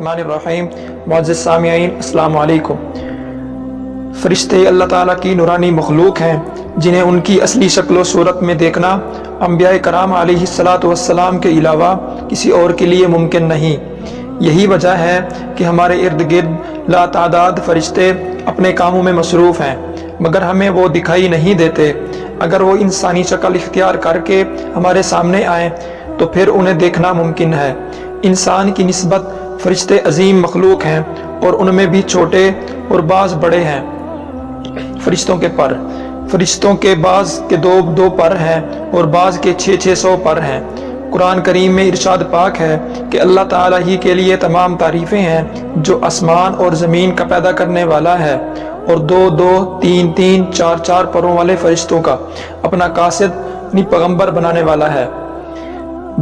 बिस्मिल्लाहिर्रहमानिर्रहीम। मुअज़्ज़िज़ सामिईन, अस्सलामु अलैकुम। फ़रिश्ते अल्लाह ताला की नूरानी मखलूक हैं जिन्हें उनकी असली शक्ल व सूरत में देखना अंबिया कराम अलैहिस्सलातु वस्सलाम के अलावा किसी और के लिए मुमकिन नहीं। यही वजह है कि हमारे इर्द गिर्द लातादाद फ़रिश्ते अपने कामों में मसरूफ़ हैं, मगर हमें वो दिखाई नहीं देते। अगर वो इंसानी शक्ल इख्तियार करके हमारे सामने आए तो फिर उन्हें देखना मुमकिन है। इंसान की निस्बत फ़रिश्ते अजीम मखलूक हैं और उनमें भी छोटे और बाज़ बड़े हैं। फ़रिश्तों के बाज़ के दो पर हैं और बाज़ के 600 पर हैं। कुरान करीम में इरशाद पाक है कि अल्लाह ताला ही के लिए तमाम तारीफ़ें हैं जो आसमान और ज़मीन का पैदा करने वाला है और 2-2, 3-3, 4-4 परों वाले फ़रिश्तों का अपना कासिद अपनी पैगंबर बनाने वाला है।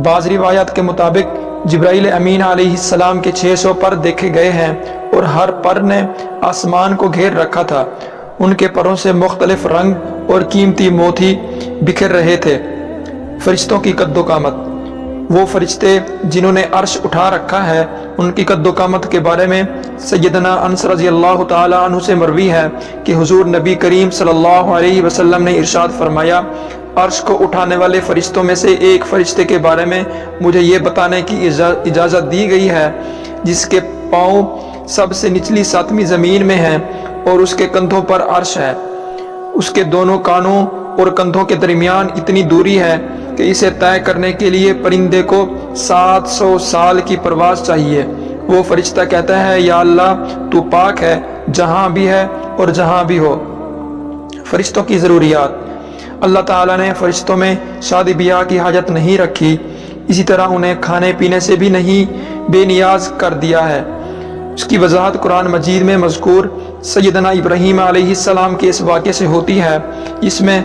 बाज़ रिवायात के मुताबिक जिब्राइल अमीन अलैहिस्सलाम के 600 पर देखे गए हैं और हर पर ने आसमान को घेर रखा था। उनके परों से मुख्तलिफ रंग और कीमती मोती बिखर रहे थे। फ़रिश्तों की कद्दो-कामत। वो फ़रिश्ते जिन्होंने अर्श उठा रखा है, उनकी कद्दो-कामत के बारे में सैयदना अनस रज़ियल्लाहु ताला अन्हु से मरवी है कि हुज़ूर नबी करीम सल्लल्लाहु अलैहि वसल्लम ने इरशाद फरमाया, अर्श को उठाने वाले फ़रिश्तों में से एक फ़रिश्ते के बारे में मुझे ये बताने की इजाज़त दी गई है जिसके पाँव सबसे निचली 7वीं ज़मीन में हैं और उसके कंधों पर अर्श है। उसके दोनों कानों और कंधों के दरमियान इतनी दूरी है कि इसे तय करने के लिए परिंदे को 700 साल की परवाज़ चाहिए। वो फ़रिश्ता कहता है, या अल्लाह तू पाक है जहाँ भी है और जहाँ भी हो। फ़रिश्तों की ज़रूरियात। अल्लाह ताला ने फ़रिश्तों में शादी ब्याह की हाजत नहीं रखी, इसी तरह उन्हें खाने पीने से भी नहीं बेनियाज कर दिया है। उसकी वजाहत कुरान मजीद में मज़कूर सैयदना इब्राहीम अलैहिस्सलाम के इस वाक़े से होती है। इसमें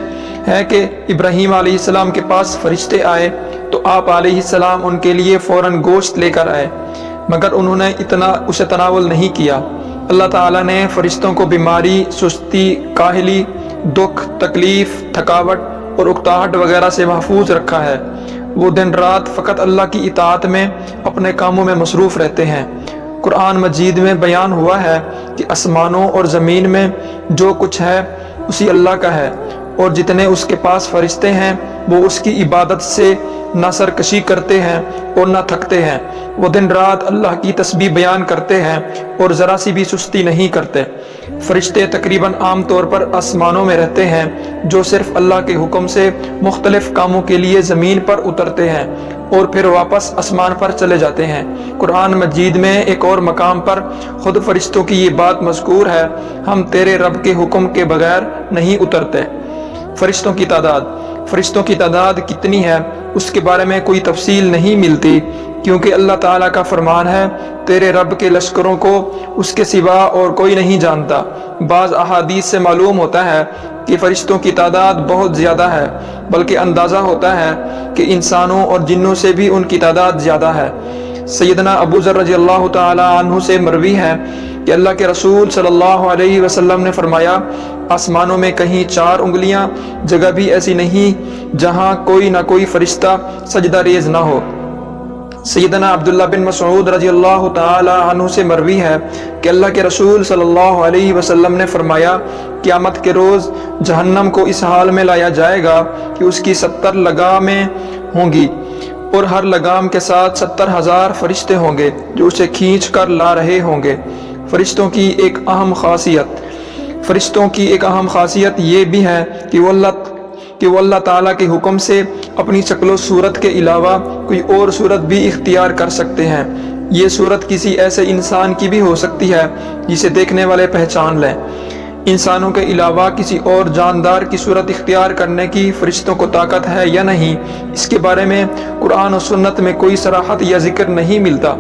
है कि इब्राहीम अलैहिस्सलाम के पास फ़रिश्ते आए तो आप अलैहिस्सलाम उनके लिए फ़ौरन गोश्त लेकर आए, मगर उन्होंने उसे तनावुल नहीं किया। अल्लाह ताला ने फ़रिश्तों को बीमारी, सुस्ती, काहली, दुख, तकलीफ़, थकावट और उकताहट वगैरह से महफूज रखा है। वो दिन रात फ़कत अल्लाह की इताअत में अपने कामों में मसरूफ़ रहते हैं। कुरान मजीद में बयान हुआ है कि आसमानों और ज़मीन में जो कुछ है उसी अल्लाह का है और जितने उसके पास फ़रिश्ते हैं वो उसकी इबादत से ना सरकशी करते हैं और ना थकते हैं। वो दिन रात अल्लाह की तस्बीह बयान करते हैं और ज़रा सी भी सुस्ती नहीं करते। फ़रिश्ते तकरीबन आम तौर पर आसमानों में रहते हैं जो सिर्फ़ अल्लाह के हुक्म से मुख्तलिफ़ कामों के लिए ज़मीन पर उतरते हैं और फिर वापस आसमान पर चले जाते हैं। कुरान मजीद में एक और मकाम पर खुद फ़रिश्तों की ये बात मज़कूर है, हम तेरे रब के हुक्म के बगैर नहीं उतरते। फ़रिश्तों की तादाद कितनी है उसके बारे में कोई तफसील नहीं मिलती, क्योंकि अल्लाह ताला का फरमान है, तेरे रब के लश्करों को उसके सिवा और कोई नहीं जानता। बाज़ अहादीस से मालूम होता है कि फ़रिश्तों की तादाद बहुत ज़्यादा है, बल्कि अंदाज़ा होता है कि इंसानों और जिन्नों से भी उनकी तादाद ज़्यादा है। सैयदना अबू ज़र रज़ियल्लाहु ताला अन्हु से मरवी है कि अल्लाह के रसूल सल्लल्लाहु अलैहि वसल्लम ने फरमाया, आसमानों में कहीं 4 उंगलियां जगह भी ऐसी नहीं जहां कोई ना कोई फ़रिश्ता सजदा रेज़ ना हो। सैयदना अब्दुल्लाह बिन मसऊद रज़ियल्लाहु ताला अन्हु से मरवी है कि अल्लाह के रसूल सल्लल्लाहु अलैहि वसल्लम ने फरमाया, क़यामत के रोज़ जहन्नम को इस हाल में लाया जाएगा कि उसकी 70 लगामें होंगी और हर लगाम के साथ 70,000 फ़रिश्ते होंगे जो उसे खींच कर ला रहे होंगे। फ़रिश्तों की एक अहम खासियत ये भी है कि वो अल्लाह ताला के हुक्म से अपनी शक्ल सूरत के अलावा कोई और सूरत भी इख्तियार कर सकते हैं। ये सूरत किसी ऐसे इंसान की भी हो सकती है जिसे देखने वाले पहचान लें। इंसानों के अलावा किसी और जानदार की सूरत इख्तियार करने की फ़रिश्तों को ताकत है या नहीं, इसके बारे में कुरान और सुन्नत में कोई सराहत या जिक्र नहीं मिलता।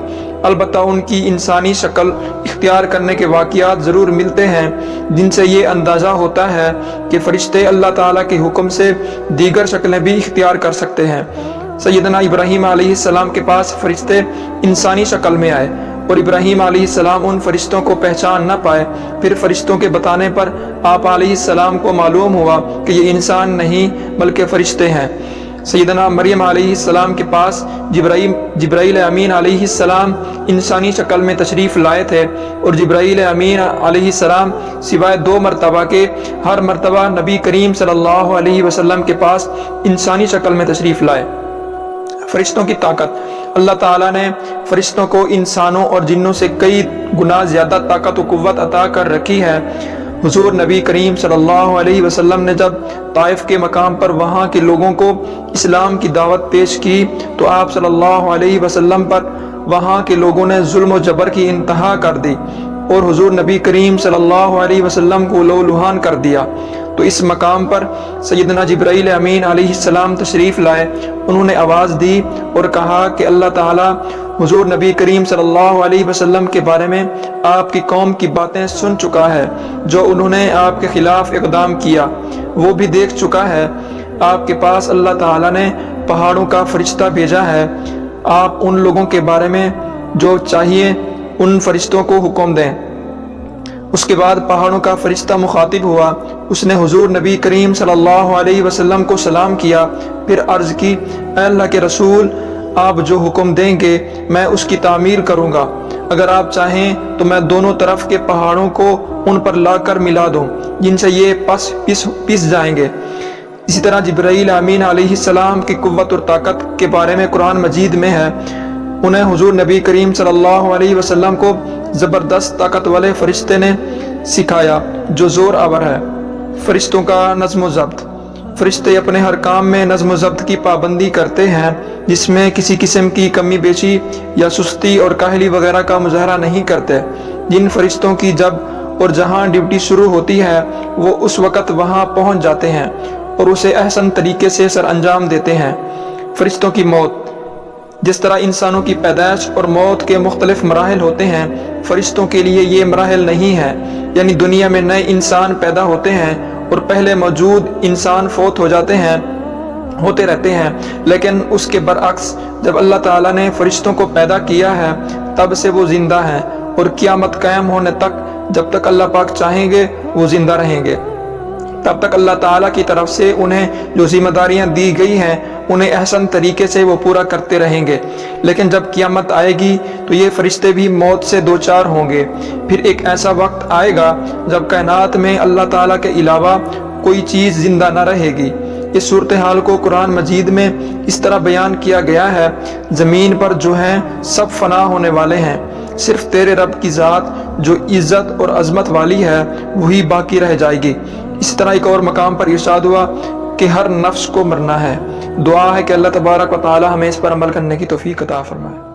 अलबत्ता उनकी इंसानी शक्ल इख्तियार करने के वाक़ियात ज़रूर मिलते हैं जिनसे ये अंदाज़ा होता है कि फ़रिश्ते अल्लाह ताला के हुक्म से दीगर शक्लें भी इख्तियार कर सकते हैं। सैयदना इब्राहीम अलैहिस्सलाम के पास फ़रिश्ते इंसानी शक्ल में आए और इब्राहीम अलैहिस्सलाम उन फ़रिश्तों को पहचान न पाए। फिर फ़रिश्तों के बताने पर आप अलैहिस्सलाम को मालूम हुआ कि ये इंसान नहीं बल्कि फ़रिश्ते हैं। سیدنا مریم علیہ السلام کے پاس جبرائیل امین علیہ السلام انسانی شکل میں تشریف لائے تھے، اور جبرائیل امین علیہ السلام سوائے 2 مرتبہ کے ہر مرتبہ نبی کریم صلی اللہ علیہ وسلم کے پاس انسانی شکل میں تشریف لائے۔ فرشتوں کی طاقت، اللہ تعالیٰ نے فرشتوں کو انسانوں اور جنوں سے کئی گنا زیادہ طاقت و قوت عطا کر رکھی ہے۔ حضور نبی کریم صلی اللہ علیہ وسلم نے جب طائف کے مقام پر وہاں کے لوگوں کو اسلام کی دعوت پیش کی تو آپ صلی اللہ علیہ وسلم پر وہاں کے لوگوں نے ظلم و جبر کی انتہا کر دی اور حضور نبی کریم صلی اللہ علیہ وسلم کو لہولہان کر دیا۔ تو اس مقام پر سیدنا جبرائیل امین علیہ السلام تشریف لائے، انہوں نے آواز دی اور کہا کہ اللہ تعالیٰ حضور نبی کریم صلی اللہ علیہ وسلم کے بارے میں آپ کی قوم کی باتیں سن چکا ہے، جو انہوں نے آپ کے خلاف اقدام کیا وہ بھی دیکھ چکا ہے۔ آپ کے پاس اللہ تعالیٰ نے پہاڑوں کا فرشتہ بھیجا ہے، آپ ان لوگوں کے بارے میں جو چاہیے ان فرشتوں کو حکم دیں۔ اس کے بعد پہاڑوں کا فرشتہ مخاطب ہوا، اس نے حضور نبی کریم صلی اللہ علیہ وسلم کو سلام کیا، پھر عرض کی، اے اللہ کے رسول، آپ جو حکم دیں گے میں اس کی تعمیر کروں گا، اگر آپ چاہیں تو میں دونوں طرف کے پہاڑوں کو ان پر لا کر ملا دوں جن سے یہ پس جائیں گے۔ اسی طرح جبرائیل امین علیہ السلام کی قوت اور طاقت کے بارے میں قرآن مجید میں ہے، انہیں حضور نبی کریم صلی اللہ علیہ وسلم کو زبردست طاقت والے فرشتے نے سکھایا جو زور آور ہے۔ فرشتوں کا نظم و ضبط، فرشتے اپنے ہر کام میں نظم و ضبط کی پابندی کرتے ہیں، جس میں کسی قسم کی کمی بیشی یا سستی اور کاہلی وغیرہ کا مظاہرہ نہیں کرتے۔ جن فرشتوں کی جب اور جہاں ڈیوٹی شروع ہوتی ہے وہ اس وقت وہاں پہنچ جاتے ہیں اور اسے احسن طریقے سے سر انجام دیتے ہیں۔ فرشتوں کی موت، جس طرح انسانوں کی پیدائش اور موت کے مختلف مراحل ہوتے ہیں، فرشتوں کے لیے یہ مراحل نہیں ہے، یعنی دنیا میں نئے انسان پیدا ہوتے ہیں اور پہلے موجود انسان فوت ہوتے رہتے ہیں، لیکن اس کے برعکس جب اللہ تعالیٰ نے فرشتوں کو پیدا کیا ہے تب سے وہ زندہ ہیں اور قیامت قائم ہونے تک جب تک اللہ پاک چاہیں گے وہ زندہ رہیں گے۔ تب تک اللہ تعالیٰ کی طرف سے انہیں جو ذمہ داریاں دی گئی ہیں انہیں احسن طریقے سے وہ پورا کرتے رہیں گے، لیکن جب قیامت آئے گی تو یہ فرشتے بھی موت سے دوچار ہوں گے۔ پھر ایک ایسا وقت آئے گا جب کائنات میں اللہ تعالیٰ کے علاوہ کوئی چیز زندہ نہ رہے گی۔ اس صورتحال کو قرآن مجید میں اس طرح بیان کیا گیا ہے، زمین پر جو ہیں سب فنا ہونے والے ہیں، صرف تیرے رب کی ذات جو عزت اور عظمت والی ہے وہی باقی رہ جائے گی۔ اسی طرح ایک اور مقام پر ارشاد ہوا کہ ہر نفس کو مرنا ہے۔ دعا ہے کہ اللہ تبارک و تعالی ہمیں اس پر عمل کرنے کی توفیق عطا فرمائے۔